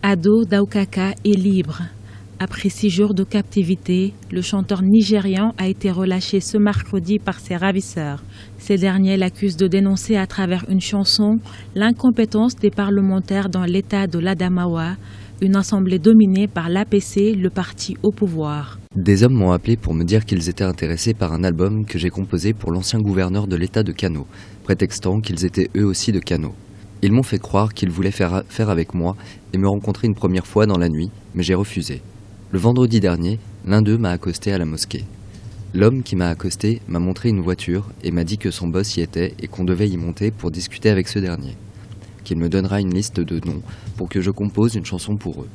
Ado Daukaka est libre. Après 6 jours de captivité, le chanteur nigérian a été relâché ce mercredi par ses ravisseurs. Ces derniers l'accusent de dénoncer à travers une chanson l'incompétence des parlementaires dans l'État de l'Adamawa, une assemblée dominée par l'APC, le parti au pouvoir. Des hommes m'ont appelé pour me dire qu'ils étaient intéressés par un album que j'ai composé pour l'ancien gouverneur de l'État de Kano, prétextant qu'ils étaient eux aussi de Kano. Ils m'ont fait croire qu'ils voulaient faire avec moi et me rencontrer une première fois dans la nuit, mais j'ai refusé. Le vendredi dernier, l'un d'eux m'a accosté à la mosquée. L'homme qui m'a accosté m'a montré une voiture et m'a dit que son boss y était et qu'on devait y monter pour discuter avec ce dernier. Qu'il me donnera une liste de noms pour que je compose une chanson pour eux.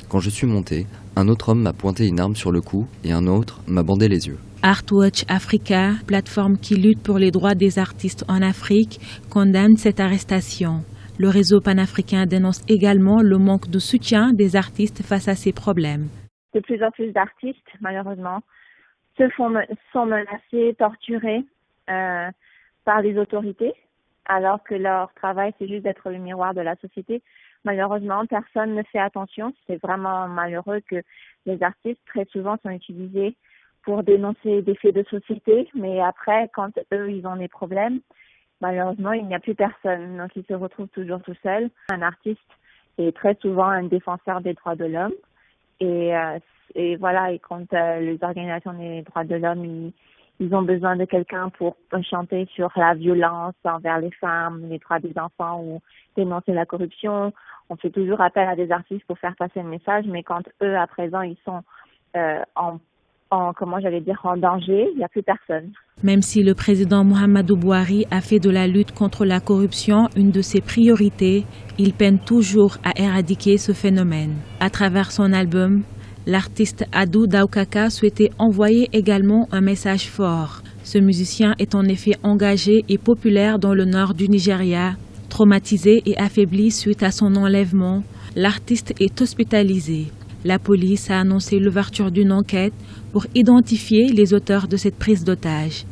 Quand je suis monté, un autre homme m'a pointé une arme sur le cou et un autre m'a bandé les yeux. Artwatch Africa, plateforme qui lutte pour les droits des artistes en Afrique, condamne cette arrestation. Le réseau panafricain dénonce également le manque de soutien des artistes face à ces problèmes. De plus en plus d'artistes, malheureusement, sont menacés, torturés par les autorités, alors que leur travail, c'est juste d'être le miroir de la société. Malheureusement, personne ne fait attention. C'est vraiment malheureux que les artistes, très souvent, sont utilisés pour dénoncer des faits de société, mais après, quand eux, ils ont des problèmes, malheureusement, il n'y a plus personne. Donc, ils se retrouvent toujours tout seuls. Un artiste est très souvent un défenseur des droits de l'homme. Et voilà, et quand les organisations des droits de l'homme, ils ont besoin de quelqu'un pour chanter sur la violence envers les femmes, les droits des enfants ou dénoncer la corruption, on fait toujours appel à des artistes pour faire passer le message, mais quand eux, à présent, ils sont en danger, il n'y a plus personne. Même si le président Muhammadu Buhari a fait de la lutte contre la corruption une de ses priorités, il peine toujours à éradiquer ce phénomène. À travers son album, l'artiste Ado Daukaka souhaitait envoyer également un message fort. Ce musicien est en effet engagé et populaire dans le nord du Nigeria. Traumatisé et affaibli suite à son enlèvement, l'artiste est hospitalisé. La police a annoncé l'ouverture d'une enquête pour identifier les auteurs de cette prise d'otage.